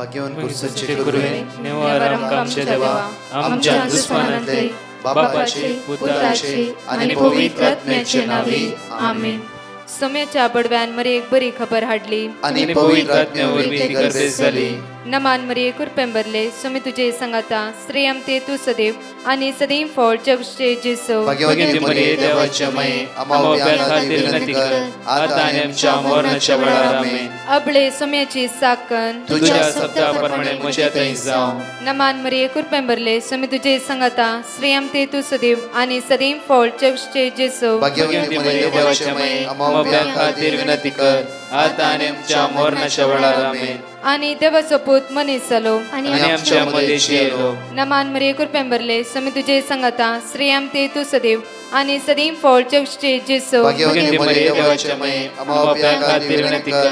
भाग्यवान कुर्सचे गुरुवे नेवार आमच्या देवा आमच्या दुश्मनांतले बापाचे पुत्राचे आणि पवित्र आत्म्याचे नावे आमेन. सोम्याच्या बडव्यान मरे एक बरी खबर हाडली आणि पवित्र आत्म्यावर ती गर्भेस झाली. नमान मरे कुरपेंबरले सोमे तुझे संगाता श्रेयम ते तू सदैव आणि सदैव फळ जगचे जेसो. भाग्यवती मरिये देवाच्या माये आम्हा खातीर विनंती कर आता आणि आमच्या मरणाच्या वेळार आमेन. अबळे सोम्याची साकन तुझ्या शब्दाप्रमाणे म्हज्या थंय जावं. नमान मरे कुरपेंबरले सोमे तुझे संगाता श्रेयम ते तू सदैव आणि सदैव फळ जगचे जेसो. भाग्यवती मरिये देवाच्या माये आम्हा खातीर विनंती कर आता आणि आमच्या मरणाच्या वेळार आमेन. आणि देवाचो पूत मनीस जालो आणि आमच्या मदेशी येलो. नमान मरिये कुरपेंबरले सोमे तुझे संगाता श्रेयम ते तू सदैव आणि सदैव फळ जगचे जेसो. भाग्यवती मरिये देवाच्या माये आम्हा खातीर विनंती कर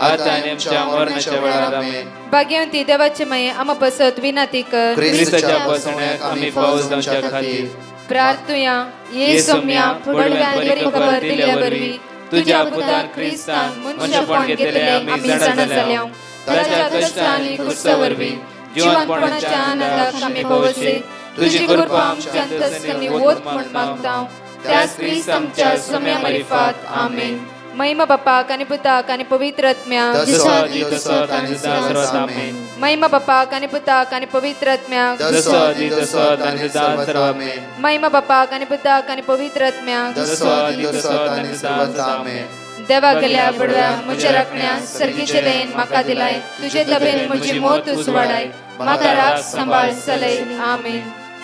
आता आणि आमच्या मरणाच्या वेळार आमेन. भाग्यवती देवाचे माये आम्हा पसत विनंती कर ख्रिस्ताच्या पासण्याक आम्ही पावस जावच्या खातीर प्रार्थुया. ये सोम्या फुडव्यान बरी खबर दिल्या वरवी तुझ्या पुतान ख्रिस्तान मनुष्यपण घेतले आम्ही जाणा जाल्या. ताच्या कष्टांनी कुर्सावरवी जीवनपणाच्या आनंदाक आम्ही पवसे तुझी कृपा आमच्या अंतस्करणी वोत म्हण मागता. त्याच ख्रिस्त आमच्या सोम्या मरिफात आमेन. महिमा बापाक आणि पुताक आणि पवित्र आत्म्याक महिमा बापाक आणि पुताक आणि पवित्र आत्म्याक महिमा बापाक आणि पुताक आणि पवित्र आत्म्याक देवा गेल्या बडव्या म्हज्या राखण्या सर्गीचे देन म्हाका दिलाय. तुझे तबेन म्हजी मोत उसवाडाय म्हाका राख सांबाळ चलय आमेन.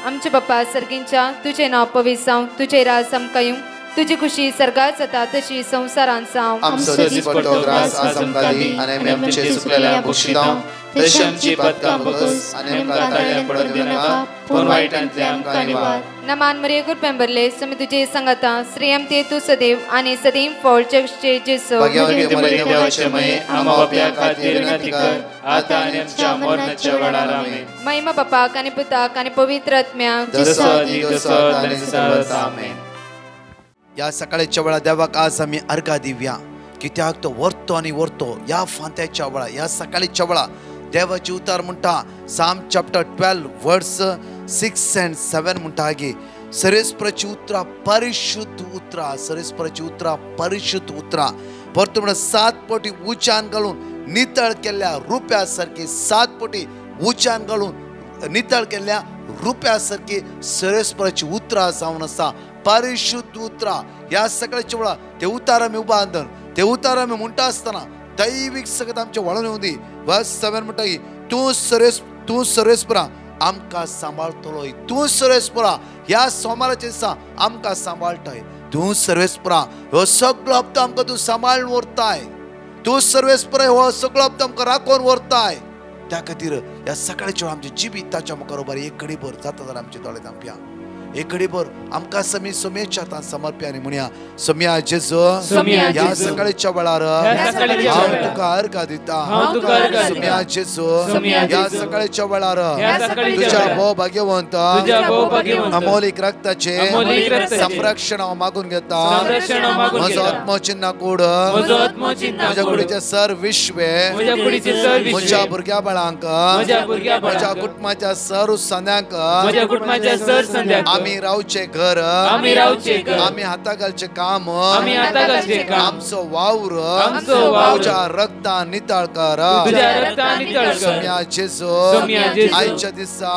आमचे बापा सर्गींच्या तुझे नाव पवित्र जावं तुझे राज आमकां तुझी खुशी सर्गात जाता तशी संसारांत जावं. आमचो दीस पडटो ग्रास आज आमकां दी आनी आमचे सुकलेल्या बक्षितां तशी आमची पदकां बगस आनी आमकां ताळ्या पडत दिनाका पूण वायटांतले आमकां निवार. नमान मरिये कुरपेंबरले सोमे तुझे संगाता श्रेयम ते तू सदैव आणि सदैव फळ जगचे जेसो. भाग्यवती मरिये देवाचे माये आम्हा बापया खातीर विनंती कर आता आनी आमच्या मरणाच्या वेळार आमेन. महिमा बापाक आणि पुताक आणि पवित्र आत्म्याक आमेन. या सकाळच्या वेळा देवाक आज आम्ही अर्घा दिवया कित्याक तो वर्तो आणि वर्तो या फांत्याच्या वेळा या सकाळच्या वेळा देवाची उतार म्हणटा साम चॅप्टर 12 वर्स 6 and 7 म्हणटा गे सरेस्पराची उतरा परिशुद्ध उतरा सरेस्पराची उतरा परिशुद्ध उतरा परतू म्हणटा 7 पटी उच्चान घालून नितळ केल्ल्या रुप्या सारखी 7 पटी उच्चान घालून नितळ केल्ल्या रुप्या सारखी सरेस्पराची उतरा जावन आसा. परिशुद्ध उतरा या सकाळच्या वेळा ते उतार आमी उबा आंदन ते उतार आमी म्हणटा आसतना दैवीक सगळं आमच्या वळून येऊन दी. वर्स 7 म्हणटा की तू सरेस्परा आमकां सांबाळतलोय. तू सरेस्परा ह्या सोमाराच्या दिसा आमकां सांबाळटाय. तू सर्वेस्परा हो सगळो हप्तो आमकां तू सांबाळून व्हरताय. तू सर्वेस्परा हो सगळो हप्तो आमकां राखून व्हरताय. त्या खातीर ह्या सकाळच्या वेळा आमचे जिबीत ताच्या मुखार उबार एक घडीभर जाता जाल्यार आमचे दोळे धांपया. एक घडीभर आमकां समी सोम्याच्या हातांत समर्प्या आनी म्हणया सोम्या जेजो ह्या सकाळच्या वेळार हांव तुका अर्घ दिता. सोम्या जेजो ह्या सकाळच्या वेळार तुझ्या भोव भाग्यवंत अमोलीक रक्ताचे संरक्षण हांव मागून घेता. म्हजो आत्मो चिन्ह कूड म्हज्या कुडीचे सर विश्वे म्हज्या भुरग्या बाळांक म्हज्या कुटुंबाच्या सर संद्यांक आम्ही रावचे घर आम्ही हाता घालचे काम आमचो वावर तुझ्या रक्तान नितळ कर. सोम्या जेजो आयच्या दिसा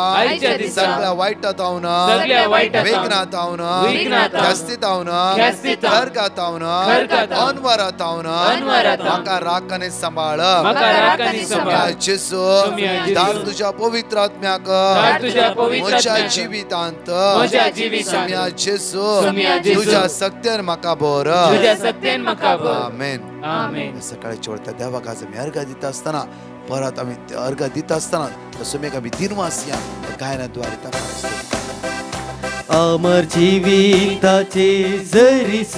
सगळ्या वायटांतावन वेगनांतावन ख्यास्तीतावन खरगातावन अनवरातावन म्हाका राख आनी सांबाळ. सोम्या जेजो धाड तुज्या पवित्र आत्म्याक म्हज्या जिवितांत सोम्या जेजो तुझ्या सक्तेन म्हाका भर. आमेन. आमेन. सकाळच्या वेळा देवाक आज आमी अर्घ दिता आसतना परत आमी अर्घ दिता आसतना सोम्याक आमी दिनवास या गायनाद्वारे ताका अमर जीविताचे जरीस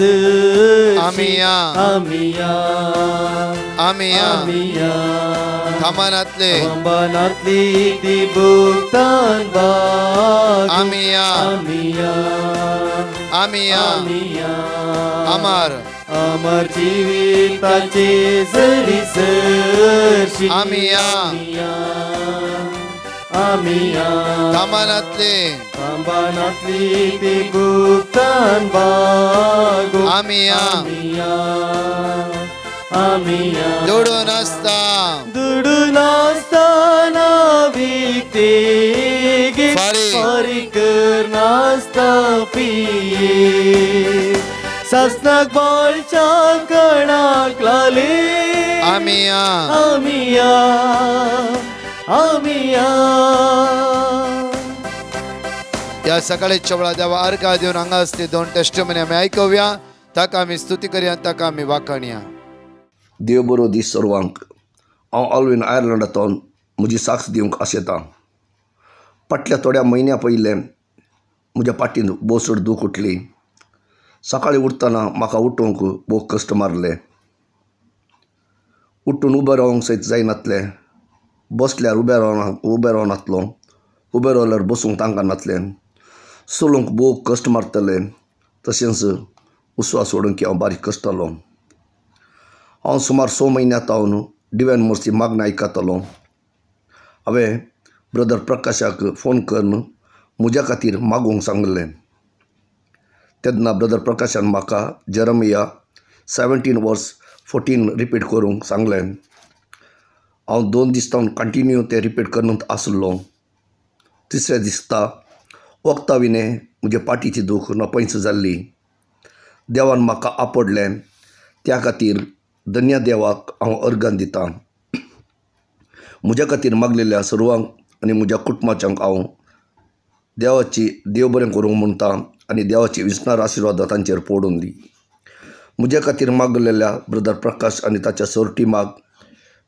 आमिया आमिया आमिया आमिया थामानातले थामानातली ती भुगतान बाग आमिया आमिया आमिया आमिया अमर आमर जिविताचे जरी सरशी आमी या तामानातले ती भुगतान बागो आमी या दुडून आसतना विकते फारीकर नासता पिये सासनाक बॉलच्या कणाक लाले आमी या या सकाळच्या वेळा देवा अर्घा देऊन हांगा असते दोन टेस्टमनी आमी आयकूया ताका आमी स्तुती करया ताका आमी वाखाणया देव बरो दीस सर्वांक हांव ऑलवेन आयर्लंडांतून म्हजी साक्ष दिवंक आशेतां फाटल्या थोड्या म्हयन्या पयलें म्हज्या पाटीन भोव चड दूख उठली सकाळीं उठतना म्हाका उठोवंक भोव कश्ट मारले उठून उबें रावंक सयत जायनासलें बसल्यार उबें रावनासलो उबें रावल्यार बसूंक तांकां नासलें चलूंक भोव कश्ट मारतले तशेंच उसवा सोडूंक हांव बारीक कश्टालो हांव सुमार 6 म्हयन्यांतावन डिवायन मर्सी मागणें आयकतालो हांवें ब्रदर प्रकाशाक फोन करून म्हज्या खातीर मागूंक सांगलें तेन्ना ब्रदर प्रकाशान म्हाका जेरमिया 17:14 रिपीट करूंक सांगलें हांव 2 दीस तावन कंटिन्यू तें रिपीट करत आसलो तिसऱ्या दिसता वखदां विने म्हजे पाटीची दूख नपयस जाल्ली देवान म्हाका आपडलें त्या खातीर धन्य देवाक हांव अर्गान दितां म्हज्या खातीर मागलेल्या सर्वांक आनी म्हज्या कुटुंबाच्यांक हांव देव बरें करूंक म्हणटा आनी देवाची विस्तार आशिर्वाद तांचेर पडून दी म्हज्या खातीर मागलेल्या ब्रदर प्रकाश आनी ताच्या सर टिमाक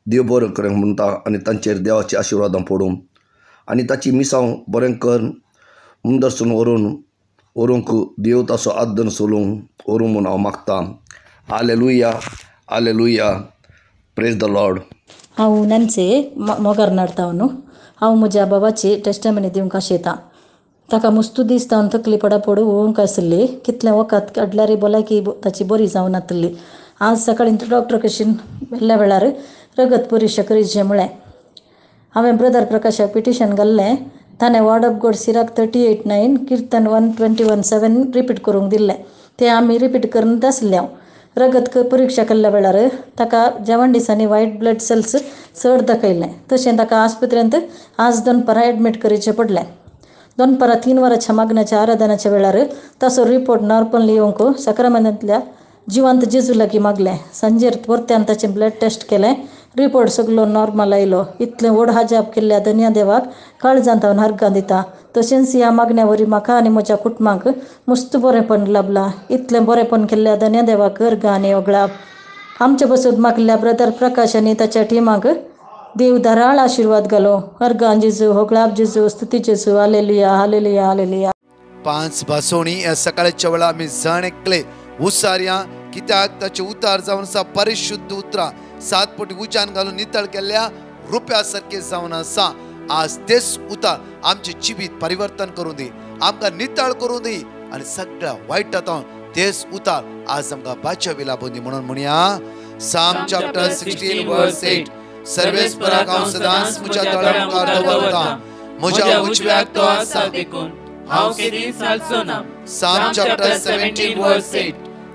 देव बरें करूंक म्हणटा आनी तांचेर देवाची आशिर्वादां पडूं आनी ताची मिसांव बरें कर मुंदरसून व्हरूंक देव ताचो आदर सोलूंक व्हरूं म्हूण हांव मागतां हालेलुया प्रेज द लॉर्ड हांव नंचे मोगार नडतावनु हांव म्हज्या बाबाची टेस्टमनी दिवंक आशेतां ताका मुस्तू दीस तावन तकली पडापड होवंक आसली कितलें वखद काडल्यार भलायकी ताची बरी जावं नासली आज सकाळीं डॉक्टर कशीन वेल्ल्या वेळार रगत परीक्षा करीचे म्हळें हांवें ब्रदर प्रकाशाक पिटिशन घाल्लें ताणें word of God Sirach 38:9 kirtan 121:7 repeat करूंक दिल्लें तें आमी रिपीट करत आसले रगत परीक्षा केल्ल्या वेळार ताका जेवण दिसांनी वायट ब्लड सेल्स चड दाखयलें तशें ताका आस्पत्र्यांत आज दनपारां एडमीट करचें पडलें दनपारां 3 वरांच्या मागण्याच्या आराधनाच्या वेळार ताचो रिपोर्ट नॉर्मल येवंक सक्रामेंतांतल्या जिवंत जेजू लागीं मागलें सांजेर परत्यान ताचें ब्लड टेस्ट केलें रिपोर्ट सगळो नॉर्मल आयलो इतलें व्हड हाजाप केल्ल्या धन्य देवाक काळजांत हांव अर्गां दितां तशेंच ह्या मागण्या वरी म्हाका आनी म्हज्या कुटुंबाक मस्त बरेंपण लाभलां इतलें बरेंपण केल्ल्या धन्य देवाक अर्गां आनी ओगळाप आमचे बसून मागल्या ब्रदर प्रकाश आनी ताच्या टिमाक देव धाराळ आशिर्वाद घालो अर्गां जेजू होगळाप जेजू स्तुती जेजू हालेलुया 5 भासोणी ह्या सकाळच्या वेळा आमी जाण एकले उसारया कित्याक ताचे उतार जावन आसा परिशुद्ध उतरां 7 पटी उज्यान घालून नितळ केल्ल्या रुप्या सारखे जावन आसा आज तेच उतार आमचे जिवीत परिवर्तन करून दी आमकां नितळ करून दी आनी सगळ्या वायटांतून तेच उतार आज आमकां बाच्या लाभून दी म्हणून म्हणया साम चॅप्टर 16 वर्स 8 सर्वेस्पराक हांव सदांच म्हज्या दोळ्या मुखार दवरतां म्हज्या उजव्याक तो आसा देखून हांव केदींच हालचो ना साम चॅप्टर 17 वर्स 8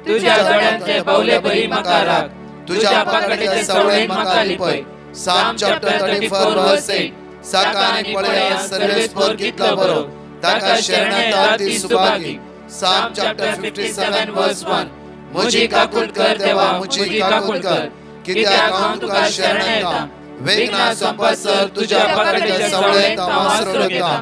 तुज्या दोळ्यांतले बावले बरी म्हाका राख तुज्या पाकडेच्या सवळेन म्हाका लिपय साम चॅप्टर 34 वर्स 8 साका आनी पळया सर्वेस्पर कितलो बरो ताका शरण येता ती सुभागी साम चॅप्टर 57 वर्स 1 म्हजी काकूट कर देवा म्हजी काकूट कर कित्याक हांव तुका शरण येता वेगना संपासर तुज्या पाकडेच्या सवळेन हांव आसरो घेता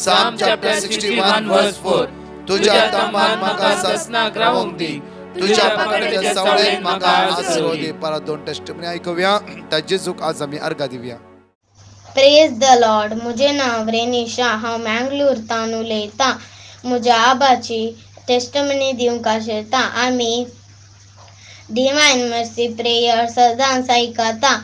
साम चॅप्टर 61 वर्स 4 तुज्या तांबान म्हाका ससनाक रावंक दी तुज्या पाकडेच्या सवळेन म्हाका आसरो दी परत 2 टेस्टमनी आयकूया ताचे चूक आज आमी अर्घा दिवया प्रेज द लॉर्ड मुझे नाव रेनिशा हांव मँगलोर तावन उलयतां म्हज्या आबाची टेस्टमनी दिवंक आशेतां आमी डिवायन मर्सी प्रेयर सदांच आयकता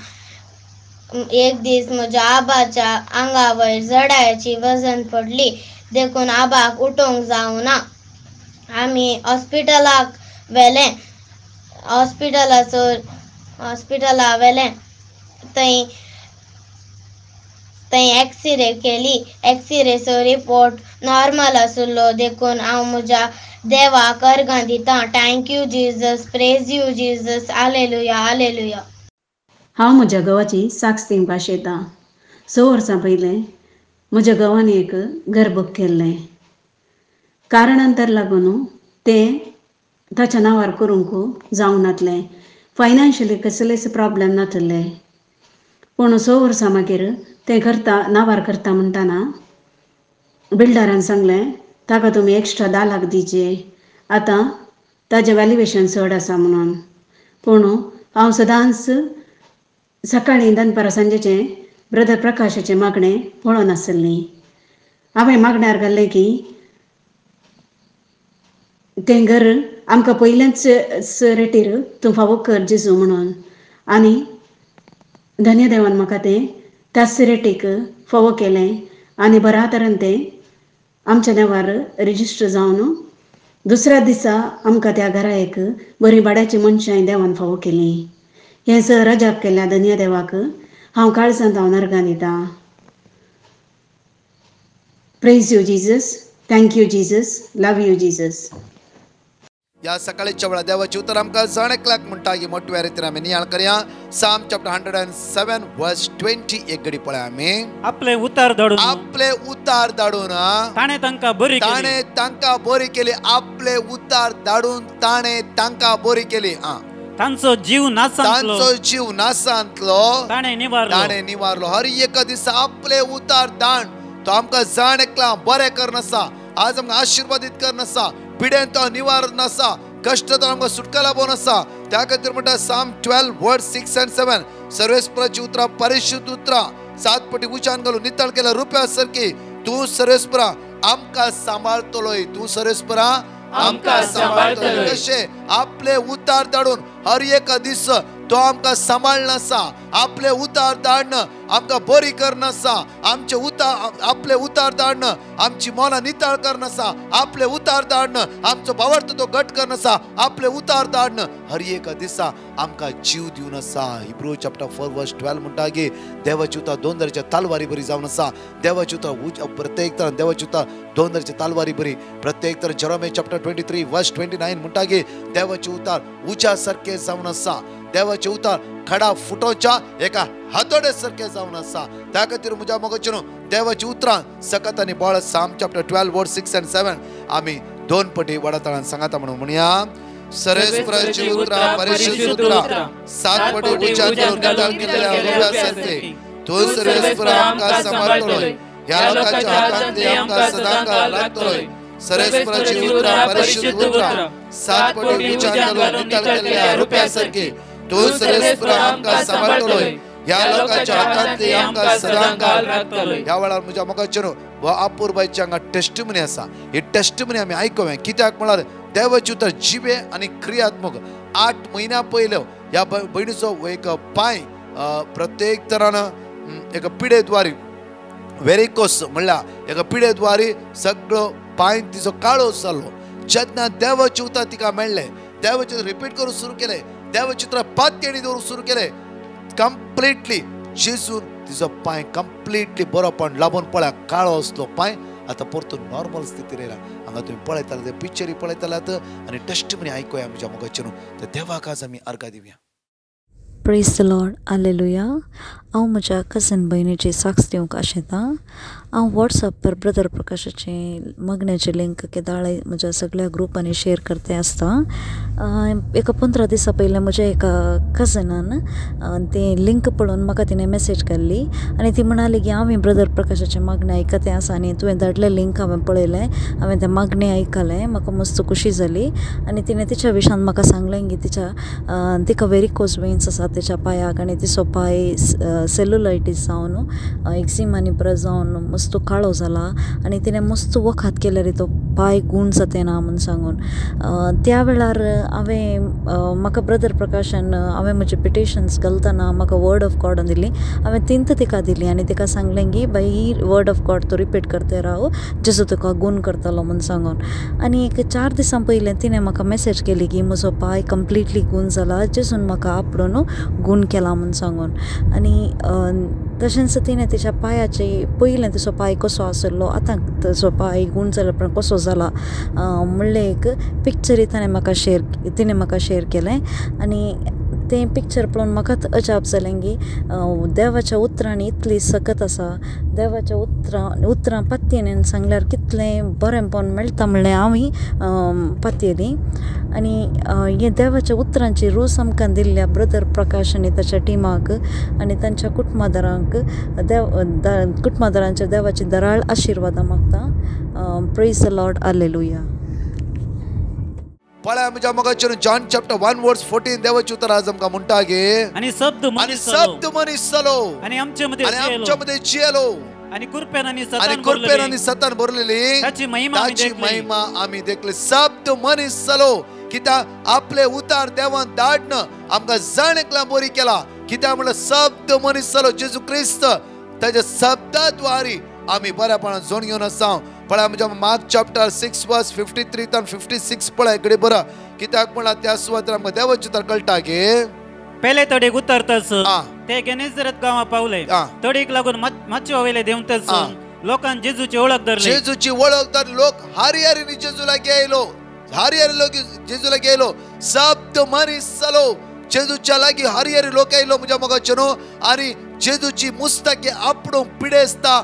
एक दीस म्हज्या आबाच्या आंगावयर जडाची वजन पडली देखून आबाक उठोवंक जावना आमी हॉस्पिटलाक व्हेलें हॉस्पिटला वेलें थंय एक्सरे केली. एक्सरेचो रिपोर्ट नॉर्मल आसलो देखून हांव म्हज्या देवाक अर्गां दितां. Thank you Jesus, praise you Jesus, hallelujah hallelujah. हांव म्हज्या घोवाची साक्ष दिवपाक शेतां. 6 वर्सां पयलें म्हज्या घोवान एक घर बूक केल्लें. कारणांतर लागून तें ताच्या नांवार करूंक जावं नासलें. फायनान्शियली कसलेच प्रॉब्लेम नासले. पूण 6 वर्सां मागीर तें नांवार करता म्हणटाना बिल्डरान सांगलें ताका तुमी एक्स्ट्रा 10 लाख दिवचे. आतां ताजें वॅल्युएशन चड आसा म्हणून. पूण हांव सदांच सकाळीं दनपारां सांजेचें ब्रदर प्रकाशाचें मागणें पळोवन आसलीं. हांवें मागण्यार घाल्लें की तें घर आमकां पयलेंच रेटीर तूं फावो कर जेजू म्हणून. आनी धन्य देवान म्हाका तें त्याच रेटीक फावो केलें. आनी बऱ्या तरेन तें आमच्या नांवार रेजिस्टर जावन दुसऱ्या दिसा आमकां त्या घराक बरीं भाड्याचीं मनशां देवान फावो केलीं. हें रजाक केल्या धन्य देवाक हांव काळजांत हांव नर्गां दितां. Praise you Jesus, thank you Jesus, love you Jesus. या सकाळीच्या वेळा देवाची उतर आमकां जाण एकल्याक म्हणटा की मोठ्या रितीन आमी नियाळ करया. साम चॅप्टर 107 वर्स 20 एक घडी पळय आमी. आपले उतार धाडून ताणे तांकां बरी केली. आपले उतार धाडून ताणे तांकां बरी केली. तांचो जीव नासांतलो ताणे निवारलो. हर एक दिसा आपले उतार दाण तो आमकां जाण एकला बरें करनासा. आज आमकां आशिर्वादीत करनासा. पिडेन तो निवारण आसा. कष्ट तो आमकां सुटका लाभोवन आसा. त्या खातीर म्हणटा साम 12 वर्स 6 and 7 सर्वेस्पराची उतरां परिशुद्ध उतरां 7 पटी उच्चान घालून नितळ केल्या रुप्या सारकी तूं सर्वेस्परा आमकां सांबाळतलोय. तूं सर्वेस्परा आमकां सांबाळतलोय. कशें आपले उतार धाडून हर एक दीस तो आमकां सांबाळना आसा. आपले उतार धाडणं आमकां बरी करनासा. आपले उतार धाडणं आमची मोलां नितळ करनासा. आपले उतार धाडणं आमचो भावार्थ तो घट करनासा. आपले उतार धाडणं हर एक दिसा आमकां जीव दिवन आसा. हिब्रू चॅप्टर 4 वर्स 12 म्हणटा की देवाची उतार 2 दराच्या तालवारी बरी जावन आसा. देवाची उतार प्रत्येक तरान देवाची उतार 2 दराच्या तालवारी बरी. प्रत्येक तर जेरोमिया चॅप्टर 23 वर्स 29 म्हणटा की देवाची उतार उज्या सारखे जावन आसा. देवाचे उतार खडा फुटोवच्या एका हातोडे सारखे जावन आसा. त्या खातीर म्हज्या मोगाचेर देवाची उतरां सकत आनी बळ साम चॅप्टर 12 वर्स 6 and 7 आमी 2 पटी वडातळान सांगाता म्हणून म्हणया. सर्वेस्पराची उतरां परिशुद्ध उतरां 7 पटी उच्चार करून नितळ केलेल्या रुप्या सारके तूं सर्वेस्परा आमकां सांबाळतलोय. ह्या लोकांच्या हातांत ते आमकां सदांकाळ लागतलोय. सर्वेस्पराची उतरां परिशुद्ध उतरां 7 पटी उच्चार करून नितळ केलेल्या रुप्या सारके तूं सर्वेस्परा आमकां सांबाळतलोय. ह्या लोकांच्या हातांत ते आमकां सदांकाळ लागतलोय. ह्या वेळार म्हज्या मोगाचेर व आपूरबाईची हांगा टेस्टिमनी आसा. ही टेस्टिमनी आमी आयकुवें. कित्याक म्हळ्यार देवाची उतर जिवे आनी क्रियात्मक. 8 म्हयन्यां पयलीं ह्या भयणीचो एक पांय प्रत्येक तरान एक पिडेद्वारी वेरिकोस म्हणल्यार एका पिडेद्वारी सगळो पांय तिचो काळो जाल्लो. जेन्ना देवाची उतर तिका मेळ्ळें देवाचे रिपीट करून सुरू केलें. देवाची उतर पातयेणी दवरून सुरू केलें. कंप्लीटली जेजून तिचो पांय कंप्लीटली बरोपण लाभून पळया काळो असलो पांय आतां परतून नॉर्मल स्थितीर येयला. हांगा तुमी पळयताले ते पिक्चरी पळयताल्यात आनी टेस्टिमनी आयकुया म्हज्या मोगाचेर. तर देवाक आज आमी अर्घ दिवया. Praise the Lord, hallelujah. हांव म्हज्या कजन भयणीची साक्ष दिवंक आशेतां. हांव वॉट्सॲपर ब्रदर प्रकाशाचें मगण्याचें लिंक केदाळे म्हज्या सगळ्या ग्रुपांनी शेअर करते आसता. एका 15 दिसां पयलें म्हज्या एका कजनान तें लिंक पळोवन म्हाका तिणें मॅसेज घाल्ली आनी ती म्हणाली की हांवें ब्रदर प्रकाशाचें मागणें आयकतें आसा आनी तुवें धाडलें लिंक हांवें पळयलें. हांवें तें मागणें आयकलें. म्हाका मस्त खुशी जाली आनी तिणें तिच्या विशयान म्हाका सांगलें की तिका वेरिकोज वेन्स आसा तिच्या पांयाक आनी तिचो पांय सेल्युलायटीस जावन एक्झिम आनी परत जावन मस्त काळो जाला आनी तिणें मस्त वखात केल्यार तो पांय गूण जाते ना म्हूण सांगून त्या वेळार हांवें म्हाका ब्रदर प्रकाशान हांवें म्हजे पिटिशन्स घालतना म्हाका वर्ड ऑफ गॉड दिली. हांवें तिंत तिका दिली आनी तिका सांगलें की बाई ही वर्ड ऑफ गॉड तो रिपीट करते राव जेजू तुका गूण करतलो म्हूण सांगून. आनी एक 4 दिसां पयलें तिणें म्हाका मेसेज केली की म्हजो पांय कंप्लिटली गूण जाला, जेजून म्हाका आपडून गूण केला म्हूण सांगून. आनी तशेंच तिणें तिच्या पांयाचे पयलें तिचो पांय कसो आसलो, आतां तिचो पांय गूण जाल्यार पण कसो जाला म्हणलें एक पिक्चरी तिणें म्हाका शेअर केलें. आनी तें पिक्चर पळोवन म्हाकाच अजाप जालें की देवाच्या उतरांनी इतली सकत आसा, देवाच्या उतरां पातयेन सांगल्यार कितलें बरेंपण मेळटा म्हणलें हांवूय पातयेली. आनी हे देवाच्या उतरांची रूच आमकां दिल्ल्या ब्रदर प्रकाश आनी ताच्या टिमाक आनी तांच्या कुटुंबादारांच्या देवाची दराळ आशिर्वादां मागता. Praise the Lord. हालेलुया. पळय म्हज्या मोगाचेर जॉन चॅप्टर 1 वर्स 14 देवाचे उतर आज आमकां म्हणटा गे आनी शब्द मनीस जालो आनी आमचे मध्ये जियेलो आनी कुरपेन आनी सतान भरलेली ताची महिमा आमी देखले. शब्द मनीस जालो कित्याक आपले उतार देवान धाडन आमकां जाणेकला बरी केला. कित्याक म्हणल्यार शब्द मनीस जालो जेजू क्रिस्त ताच्या शब्दा द्वारे आमी बऱ्यापणान जोड घेवन आसा. पळय म्हणजे मार्क चॅप्टर 6 वर्स 53 ते 56 पळय इकडे बरा. कित्याक म्हणल्यार त्या सुवातेर आमकां देवाचे उतर कळटा गे पहिले तोडेक उतरतस ते गेनेसरत गांवा पावले. तोडेक लागून मातशे वयले देंवतस लोकांनी जेजूची वळख धरली. जेजूची वळख धरली. लोक हारी जेजूला गेलो, जेजूला गेलो. शब्द मनीस जालो जेजूच्या लागी हारी लोक येयलो म्हज्या मोगाचेनो आनी जेजूची मुस्तकी आपणून पिडेस्ता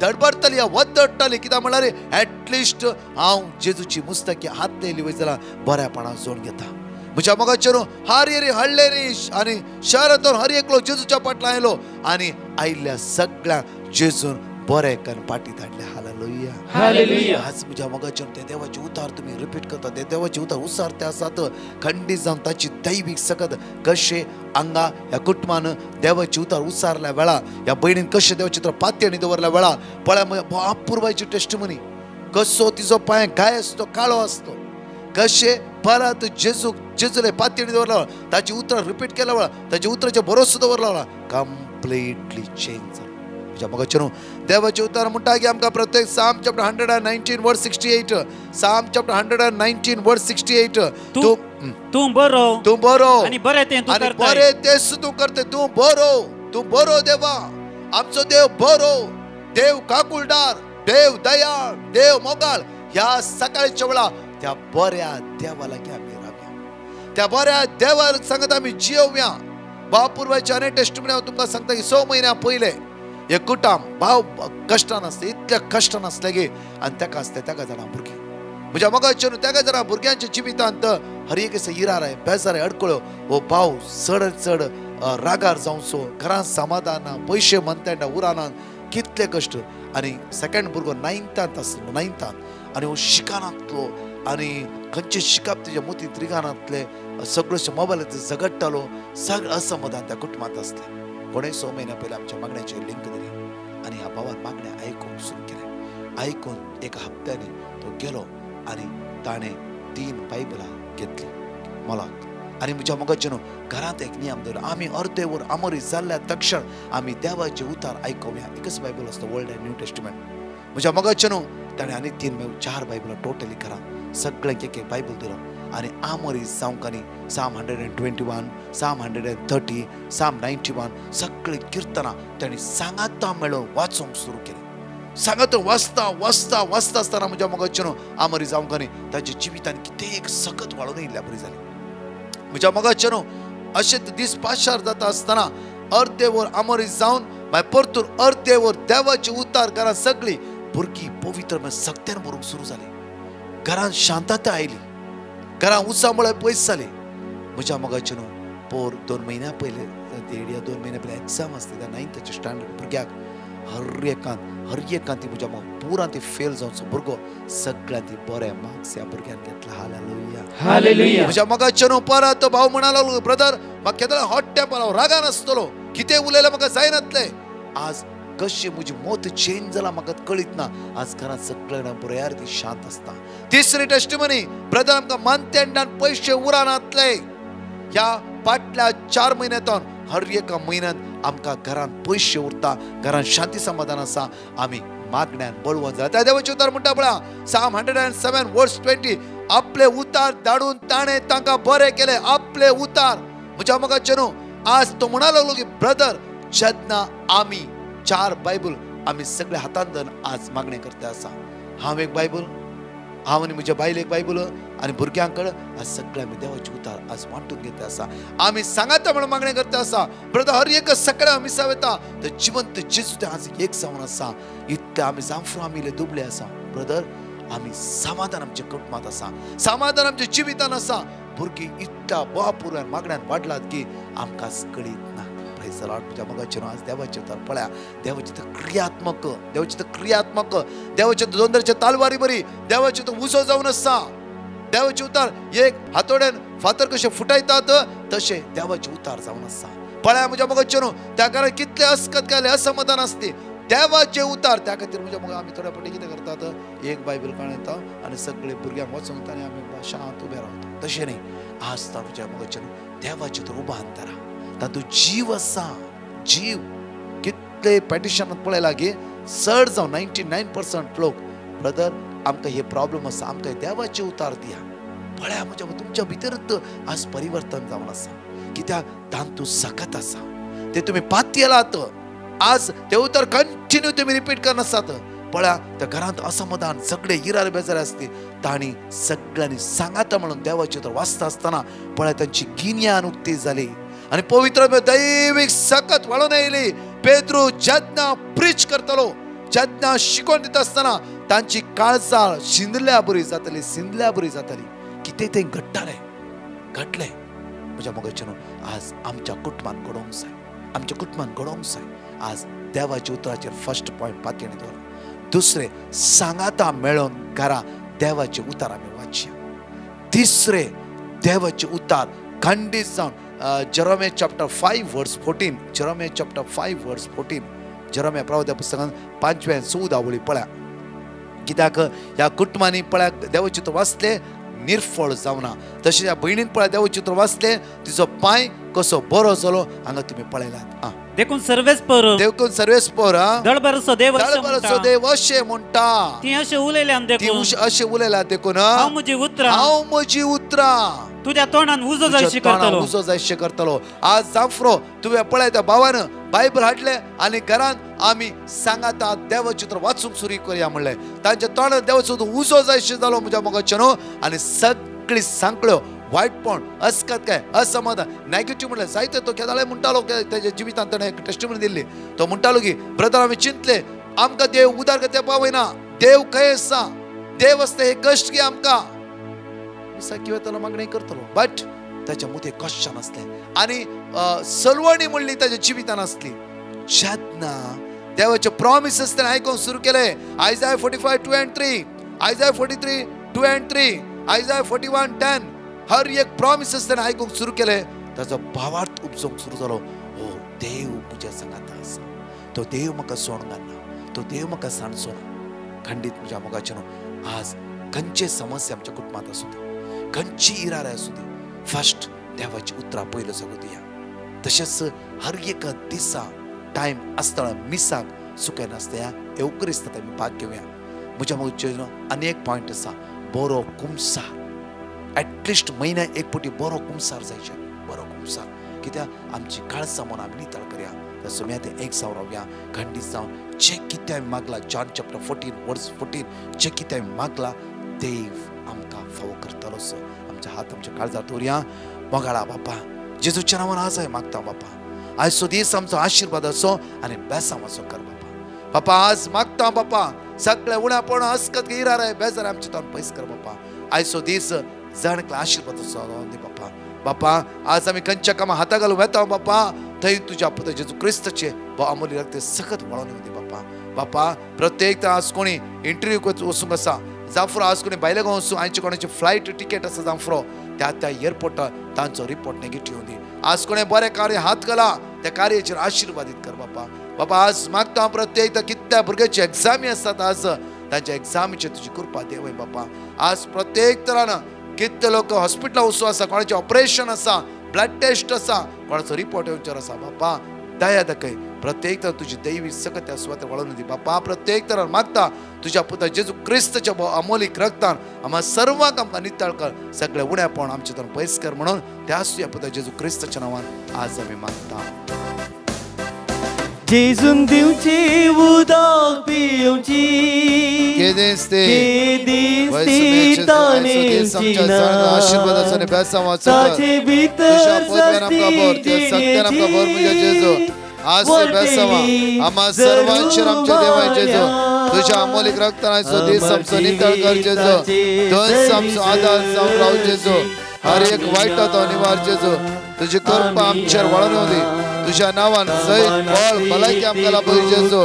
धडपडटली वदडटली. कित्याक म्हळ्यार एटलिस्ट हांव जेजूची मुस्तकी हात येयली वय जाल्यार बऱ्यापणान जोड घेता. म्हज्या मोगाचेर हारी हडलेरी आनी शहरांतून हर एकलो जेजूच्या फाटल्यान आयलो आनी आयिल्ल्या सगळ्यांक जेजून बरें करून पाटी धाडले. हालेलुया. आज म्हज्या मोगाचेर ते देवाचे उतार तुमी रिपीट करता. ते देवाचे उतार उसारते आसात खंडीत जावन ताची दैवीक सकत कशे हांगा ह्या कुटुंबान देवाचे उतार उसारल्या वेळा ह्या भयणीन कशें देवाचे उतार पातयेनी दवरल्या वेळा पळय अपुर्वाची टेस्टिमनी कसो तिचो पांय गाय आसतो काळो आसतो कशे परत जेजूले पातयेनी दवरला ताची उतर रिपीट केल्या वेळा ताच्या उतराचे भरोसो दवरला वेळा कंप्लीटली चेंज जाला. म्हज्या मोगाचेर देवाचे उतार म्हणटा की आमकां प्रत्येक साम चॅप्टर 119 वर्स 68 साम चॅप्टर 119 वर्स 68 तू बरो आनी बरें तेच तू करते. तू बरो देवा आमचो देव बरो, देव काकुळदार, देव दयाळ, देव मोगाळ. ह्या सकाळच्या वेळा त्या बऱ्या देवा लागी आमी रावया, त्या बऱ्या देवा सांगत आमी जियोवया. बापूर्वाचे अनेक टेस्टिमनी हांव तुमकां सांगता की 6 म्हयन्या पयले एक कुटुंब भाव कश्टान आसता, इतल्या कश्टान आसले गे आनी तेका आसता तेका जाणां भुरगीं. म्हज्या मोगाचेर तेका जाणां भुरग्यांच्या जिवितांत हर एक इरार बेजार अडकळ्यो हो भाव चड रागार जावचो घरांत समाधान ना, पयशे म्हणटा उरानात कितले कश्ट. आनी सेकंड भुरगो 9th आसलो 9th आनी हो शिकानातलो आनी खंयचे शिकप तेजे मोतीत रिगानातले सगळ्यो मोबायलाचेर झगडटालो सगळें असमाधान त्या कुटुंबांत आसलें. कोणें 6 म्हयन्या पयलीं आमच्या मागण्याचेर लिंक दिली आनी ह्या भावान मागणें आयकूंक सुरू केलें. आयकून एका हप्त्यानी तो गेलो आनी ताणें 3 बायबलां घेतली मोलाक. आनी म्हज्या मोगाचेर घरांत एक नियम दवरलो आमी अर्दे वर आमोरी जाल्ल्या तक्षण आमी देवाचे उतार आयकुया. एकच बायबल आसता ओल्ड एंड न्यू टेस्टमेंट. म्हज्या मोगाचेर ताणें आनी 4 बायबलां टोटली घरांत सगळ्यांक एक बायबल दिलो आनी आमोरी जावंक आनी साम 121 साम 130 साम 91 सगळीं किर्तनां ताणें सांगाता मेळून वाचूंक सुरू केलें. सांगात वाचता आसतना म्हज्या मोगाचेर आमोरी जावंक आनी ताच्या जिवितान कितें एक सकत वाळून येयल्ल्या बरी जाली. म्हज्या मोगाचेर अशें दीस पाशार जाता आसतना अर्दे वर आमोरी जावन मागीर परतून अर्दे वर देवाचे उतार घरांत सगळीं भुरगीं पवित्र सक्त्यान बरोवंक सुरू जाली. घरांत शांतता आयली, घरांत उत्सामुळे पयस जाली. म्हज्या मोगाचेर पोर 2 म्हयन्या पयले 2 म्हयन्या पयले एग्जाम आसता त्या 9th स्टँडर्ड भुरग्याक हर एकान ती म्हज्या पुरान ती फेल जावचो भुरगो सगळ्यांत ती बरे मार्क्स ह्या भुरग्यान घेतला. हालेलुया. म्हज्या मोगाचेर परत भाव म्हणा ब्रदर म्हाका केन्ना हॉट टेंपर हांव रागान आसतलो कितें उलयलें म्हाका जायनातलें. आज कशी म्हजी मोत चेंज जाला म्हाका कळीत ना. आज घरांत सगळे जाणां बऱ्यार ती शांत आसता. तिसरी टेस्टिमनी ब्रदर आमकां मंथ एंडान पयशे उरानातले. ह्या फाटल्या 4 म्हयन्यांतून हर एका म्हयन्यात आमकां घरांत पयशे उरता, घरांत शांती समाधान आसा. आमी मागण्यान बळवून जाता. त्या देवाचे उतार म्हणटा पळया Psalm 107 verse 20, आपले उतार धाडून ताणे तांकां बरे केले. आपले उतार म्हज्या मोगाचे न्हू. आज तो म्हणा लागलो की ब्रदर जेन्ना आमी 4 बायबल आमी सगळे हातांत धरून आज मागणे करता आसा. हांव एक बायबल, हांव आनी म्हज्या बायल एक बायबल आनी भुरग्यांकडे आज सगळे आमी देवाचे उतार आज वांटून घेता आसा. आमी सांगाता म्हणून मागणे करता आसा. ब्रदर हर एक सकाळी मिसाव येता तर जिवंत जेजू ते आज एक जावन आसा. इतके आमी जांफरू आमी इल्ले दुबळे आसा. ब्रदर आमी समाधान आमच्या कुटुंबात आसा, समाधान आमच्या जिवितान आसा. भुरगीं इतल्या भरपूर मागण्यान वाडलात की आमकां कळीत ना. Praise the Lord. म्हज्या मोगाचे आज देवाचे उतार पळया. देवाचे क्रियात्मक, देवाचे क्रियात्मक, देवाचे दोंदरचे तालवारी बरी, देवाचे उजो जावन आसा. देवाचे उतार एक हातोड्यान फातर कशे फुटायतात तशे देवाचे उतार जावन आसा. पळया म्हज्या मोगाचे त्या कारण कितले अस्कत केले असमाधान आसते. देवाचे उतार त्या खातीर म्हज्या मोगा आमी थोड्या फावटी कितें करतात, एक बायबल काडून येता आनी सगळे भुरग्यांक वचूंक आनी आमी शांत उबे रावता. तशें न्ही. आज तुज्या मोगाचे देवाचे तर उबो अंतरा तातूंत जीव आसा. जीव कितले पेटिशनांत पळयला की चड जावन 99% लोक ब्रदर आमकां हे प्रॉब्लेम आसा, आमकां देवाचे उतार दिया. पळया म्हज्या तुमच्या भितर आज परिवर्तन जावन आसा. कित्याक तांतूं सकत आसा ते तुमी पाती येलात. आज ते उतर कंटिन्यू तुम्ही रिपीट करनासात. पळया त्या घरांत असमाधान सगळे इरार बेजार आसली. तांणी सगळ्यांनी सांगाता म्हणून देवाचे उतर वाचता आसतना पळया तांची गिन्यान उक्ती जाली आनी पवित्र दैवीक सकत वाळून येयली. पेद्रू जेन्ना प्रीच करतलो, जेन्ना शिकोवन दिता आसतना तांची काळजाळ शिंदल्या बरी जातली, सिंदल्या बरी जातली. कितें तें घडटालें, घडलें. म्हज्या मोगाचे आज आमच्या कुटुंबान घडोवंक जाय, आमच्या कुटुंबान घडोवंक जाय. आज देवाच्या उतराचेर फर्स्ट पॉयंट पातयेन दवरला. दुसरे सांगाता मेळोन घरा देवाचे उतार आमी वाचया. तिसरे देवाचे उतार खंडीत जावन जेरोमिया चॅप्टर 5 verse 14, जेरोमिया चॅप्टर 5 verse 14, जेरोमिया प्रवाद्या पुस्तकान 5व्या 14 आवळी पळया. कित्याक ह्या कुटुंबांनी पळया देवाचे उतर वाचले निर्फळ जावना. तशें ह्या भयणीन पळया देवाचे उतर वाचले तिचो पांय कसो बरो जालो हांगा तुम्ही पळयलात. देखून सर्वेस्पर देखून सर्वेस्पर दळबरसो देव अशें म्हणटा. ती अशें उलयल्यान देखून अशें उलयल्यात देखून हांव म्हजी उतरां तुज्या तोंडान उजो जायशें करतलो, उजो जायशें करतलो. आज जांफरो तुवें पळय त्या भावान बायबल हाडले आनी घरांत आमी सांगाता देवाचें उतर वाचूंक सुरू करुया म्हणलें. तांच्या तोंडान देवाचो उजो जायशें जालो म्हज्या मोगाचे न्हू. आनी सगळीं सांकळ्यो वायटपण अस्कत काय असमाधान नेगेटिव्ह म्हणलें जायते. तो केदाळे म्हणटालो तेज्या जिवितांत ताणें एक टेस्टिमनी दिल्ली. तो म्हणटालो की ब्रदर आमी चिंतले आमकां देव उदार करता पावयना, देव खंय आसा, देव आसता हे कश्ट की आमकां किंवा त्याला मागणी करतलो. बट त्याच्या मध्ये क्वेश्चन असले आणि सलवणी म्हणली त्याच्या जिवितान असली. जेन्ना देवाचे प्रॉमिसेस त्याने ऐकून सुरू केले. आयझाया 45:2-3, आयझाया 43:2-3, आयझाया 41:10 हर एक प्रॉमिसेस त्याने ऐकून सुरू केले. त्याचा भावार्थ उपजोंक सुरू जालो. हो देव म्हज्या संगात आसा, तो देव म्हाका सोडना, तो देव म्हाका सांडचोना. खंडीत म्हज्या मोगाचे आज खंयचे समस्या आमच्या कुटुंबात असू दे, खंयची इरार असू दे, फर्स्ट देवाची उतरां पयलो जगू दिया. तशेंच हर एक दिसा टायम आसतना मिसाक सुकें नासता. एवकरिस्तांत आमी भाग घेवया. म्हज्या मोगाचे अनेक पॉयंट आसा. बरो कुमसार एटलिस्ट म्हयन्याक एक फावटी बरो कुमसार जायचे, बरो कुमसार. कित्याक आमची काळजां म्हणून आमी नितळ करया. सुम्या ते एक जावन रावया. खंडीत जावन जे कितें आमी मागला जॉन चॅप्टर 14:14 जे कितें आमी मागला देव आमकां फावो करतलोच. आमचे हात आमच्या काळजार दवरया. मोगाळा बापा जेजूच्या नांवान आज हांव मागता बापा, आयचो दीस आमचो आशिर्वाद असो आनी बेसांव असो कर बापा. बापा आज मागता बापा सगळे उण्यापण अस्कत इरार बेजार आमचे तोंड पयस कर बापा. आयचो दीस जणकला आशिर्वाद असो दी बापा. बापा आज आमी खंयच्या कामां हाता घालूं येता बापा, थंय तुज्या पुत्र जेजू क्रिस्ताचे अमूल्य रक्त सकत वळोवन येवं दी बापा. बापा प्रत्येक आज कोणी इंटरव्यूक वचूंक आसा, जांफरो आज कोणी भायले गांव वचूं, आयचे कोणाची फ्लायट तिकेट आसा जांफरो त्या एअरपोर्टार तांचो रिपोर्ट नेगेटिव्ह दी. आज कोणें बरें कार्य हात घाला त्या कार्याचेर आशिर्वादीत कर बापा. बाबा आज मागता हांव प्रत्येक कितल्या भुरग्याची एग्जामी आसतात आज तांच्या एग्जामीचेर तुजी कृपा देवय बापा. आज प्रत्येक तरान कितले लोक हॉस्पिटलां वचूं आसा, कोणाचें ऑपरेशन आसा, ब्लड टेस्ट आसा, कोणाचो रिपोर्ट येवचो आसा बापा. दया दाखय प्रत्येक तर तुझी दैवी सकत त्या सुवातेर वळून दी बापा. प्रत्येक तरान मागता तुझ्या पुता जेजू क्रिस्ताच्या अमोलीक रक्तान आम्हा सर्वांक आमकां नितळ कर, सगळे उणेपण आमचे तन पयस कर म्हणून त्याच तुझ्या पुता जेजू क्रिस्ताच्या नांवान आज आमी मागता. जेजून दिवची उदक पिवची केदेस ते तानेची आशीर्वादाचो आनी बेसांव वाचो ताचे भितर तुझ्या पोतव्यान आमकां भर, त्या सत्यान आमकां भर म्हणजे जेजू. आज ते बेसांव आम्हा सर्वांचेर आमचे देवाय जेजू तुझ्या अमोलीक रक्तानाचो दीस आमचो नितळ कर जेजू. दोन आमचो आदार जावन राव जेजू. हर एक वायटा तो निवार जेजू. तुझी कृपा आमचेर वळून येवं दी. तुझ्या नावान सैत बळ भलायकी आमकां लाभूं जेजू.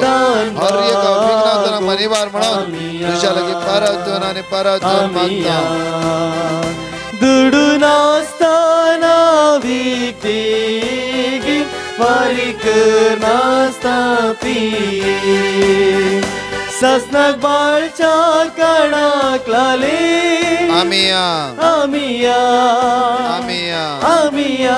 हर एक विघ्नांतन निवार म्हणून तुझ्या लागीं परतून आनी परतून मागता. दुडून आसतना विकती बारीक नासता पिये ससनाक बाळच्या कानाक लाले आमिया आमिया आमिया आमिया.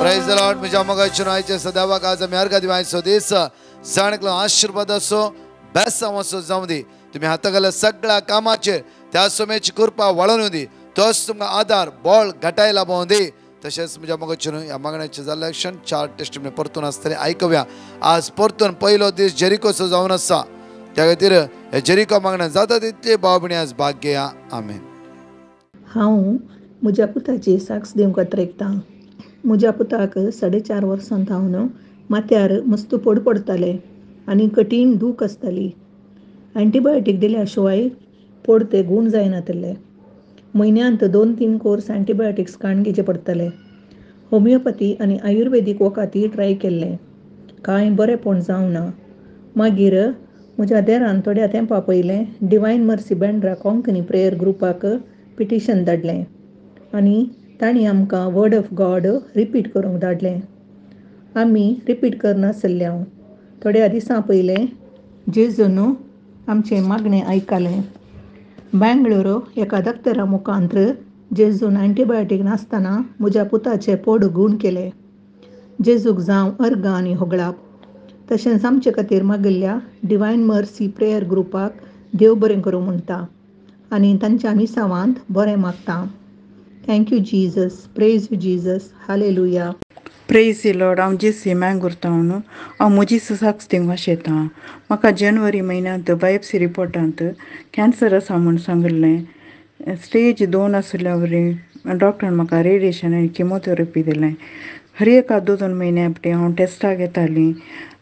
Praise the Lord. म्हज्या मोगाचेर आयचे सदावाक आज आमी अर्घ दिवचो दीस सगळ्यांकलो आशीर्वाद असो, बेसांव असो जावं दी. तुमी हाता घाल्या सगळ्या कामाचेर त्या सोम्याची कृपा वळोवन दी. तोच तुमकां आदार बळ घटाय लाभोवं दी. तशेंच म्हज्या मोगाचेर ह्या मागण्याचे जाल्ले क्षण 4 टेस्टिमनी परतून आसतले आयकव्या. आज परतून पयलो दीस जेरिकोचो जावन आसा, त्या खातीर हे जेरिको मागण्या जाता तितले भाव भयणी आज भाग घेया. आमेन. हांव म्हज्या पुताची साक्ष दिवंक कातरेकतां. म्हज्या पुताक 4.5 वर्सां हांव माथ्यार मस्त पड पडटाले आनी कठीण दूख आसताली. एंटीबायोटीक दिल्या शिवाय पड ते गूण जायनातले. म्हयन्यांत 2-3 कोर्स एंटीबायोटिक्स काण घेवचे पडटले. होमिओपॅथी आनी आयुर्वेदीक वखदी ट्राय केल्ले, कांय बरेंपण जावं ना. मागीर म्हज्या देरान थोड्या तेंपा पयलें divine mercy Bandra Konkani prayer ग्रुपाक पिटिशन धाडलें आनी तांणी आमकां वर्ड ऑफ गॉड रिपीट करूंक धाडलें. आमी रिपीट करनासल्ल्या थोड्या दिसां पयलें जेजून आमचें मागणें आयकलें. बेंगळुरू एका दोतोरा मुखांतर जेजून एंटीबायोटीक नासतना म्हज्या पुताचे पोड गूण केले. जेजूक जावं अर्घ आनी होगळाप. तशेंच आमचे खातीर मागिल्ल्या डिवायन मर्सी प्रेयर ग्रुपाक देव बरें करूं म्हणटा आनी तांच्या मिसावांत बरें मागता. Thank you Jesus. Praise you Jesus. Hallelujah. Praise the Lord. हांव जेसी मँगुर्ता न्हू. हांव म्हजी साक्ष दिवंक वाशेतां. म्हाका जानेवारी म्हयन्यांत बायोप्सी रिपोर्टांत कॅन्सर आसा म्हूण सांगिल्लें. स्टेज 2 आसल्या वरी डॉक्टरान म्हाका रेडिएशन आनी किमोथेरपी दिलें. हर एका 2 म्हयन्या फाटीं हांव टेस्टाक येतालीं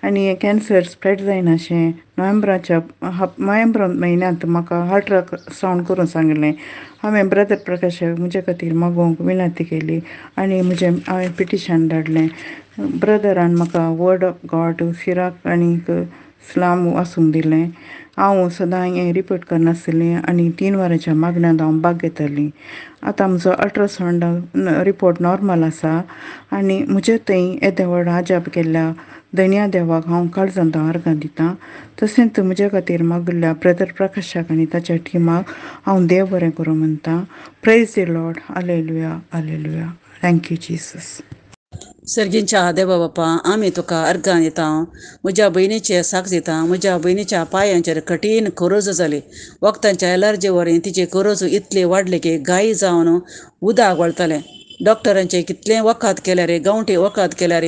आनी कॅन्सर स्प्रेड जायनाशें. नोव्हेंबर म्हयन्यांत म्हाका अल्ट्रासावंड करून सांगिल्लें. हांवें ब्रदर प्रकाशाक म्हजे खातीर मागोवंक विनंती केली आनी हांवें पिटिशन धाडलें. ब्रदरान म्हाका वर्ड ऑफ गॉड सिराक आनीक स्लाम वाचूंक दिलें. हांव सदां हें रिपीट करनासलीं आनी 3 वरांच्या मागण्यांत हांव भाग घेतालीं. आतां म्हजो अल्ट्रासावंड रिपोर्ट नॉर्मल आसा आनी म्हजे थंय येदे व्हड आजाप केल्ल्या धन्या देवाक हांव काळजांत अर्घ दितां. तशेंच म्हजे खातीर मागिल्ल्या ब्रदर प्रकाशाक आनी ताच्या टिमाक हांव देव बरें करूं म्हणटां. Praise the Lord. Hallelujah hallelujah. Thank you Jesus. सर्गींच्या देवा बापा, आमी तुका अर्घां दिता. म्हज्या भयणीचे साक्ष दिता. म्हज्या भयणीच्या पांयांचेर कठीण करोज जाली. वखदांच्या एलर्जी वरवीं तिचे करोज इतले वाडले की गाय जावन उदक वळतालें. डॉक्टरांचे कितलें वखद केल्यार, गांवठी वखद केल्यार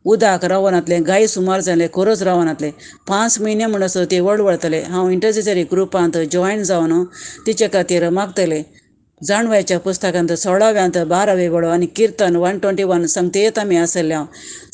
उदक रावनातलें, गाय सुमार जालें, करोज रावनातलें. 5 म्हयने म्हणसर ते वळवळतले. हांव इंटरसेसरी ग्रुपांत जॉयन जावन तिचे खातीर मागतलें. जाणवायच्या पुस्तकांत 16व्यांत 12वे वडो आनी किर्तन 121 संगतेत आमी आसल्या.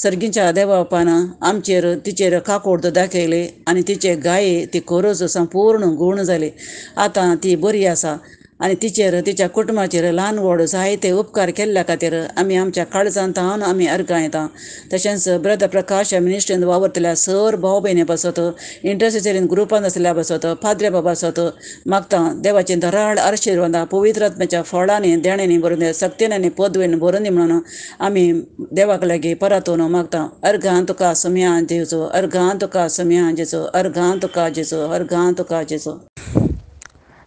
सर्गींच्या देवा बापान आमचेर तिचेर काकोड दाखयले आनी तिचे गाये ती करोज संपूर्ण गूण जाली. आतां ती बरी आसा. आनी तिचेर तिच्या कुटुंबाचेर ल्हान व्हड जायते उपकार केल्ल्या खातीर आमी आमच्या काळजांत हांव आमी अर्गां येता. तशेंच ब्रदर प्रकाश मिनिस्ट्रींत वावरतल्या सर भाव भयणी बसत इंटरसेसरीन ग्रुपान आसल्या बसत फादरे बाबा आसत मागता देवाची धराड आशिर्वादा पवित्र आत्म्याच्या फळांनी देण्यानी भरून दे सक्तीनी पदवेन भरून दी म्हणून आमी देवाक लागीं परतून मागता. अर्गां तुका सुम्या जेजू, अर्गां तुका सुम्या जेजू, अर्गां तुका जेजू, अर्गां तुका जेजू.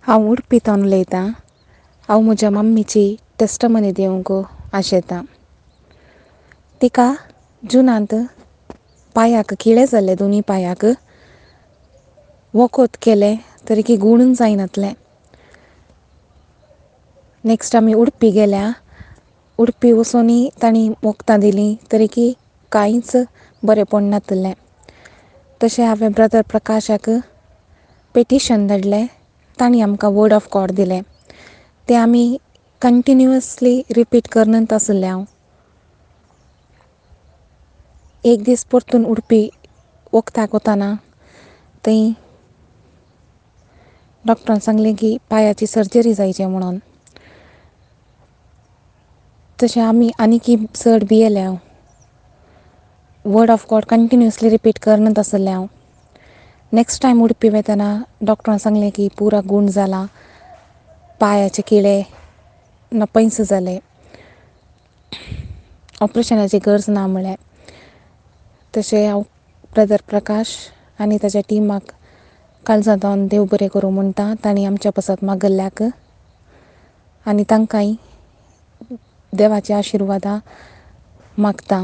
हांव उडपीतून उलयतां. हांव म्हज्या मम्मीची टेस्टमनी दिवंक आशेतां. तिका जुनांत पांयाक किळे जाल्ले, दोनी पांयाक वखद केले तरी की गुण जायनातलें. नेक्स्ट आमी उडपी गेल्या. उडपी वचोनी तांणी वखदां दिलीं तरी की कांयच बरें पडनातलें. तशें हांवें ब्रदर प्रकाशाक पेटिशन धाडलें. तांणी आमकां वर्ड ऑफ गॉड दिलें. तें आमी कंटिन्युअसली रिपीट करनत आसलें. हांव एक दीस परतून उडपी वखदाक वताना थंय डॉक्टरान सांगलें की पांयाची सर्जरी जायची म्हणून. तशें आमी आनीक चड भियेलें. हांव word of God continuously repeat करनत आसलें. हांव नेक्स्ट टायम उडपी वयतना डॉक्टरान सांगलें की पुरा गूण जाला, पांयाचे किळे पैस जाले, ऑपरेशनाची गरज ना म्हणलें. तशें हांव ब्रदर प्रकाश आनी ताच्या टिमाक काळजांत देव बरें करूं म्हणटा. तांणी आमच्या पासत मागल्ल्याक आनी तांकांय देवाची आशिर्वादा मागता.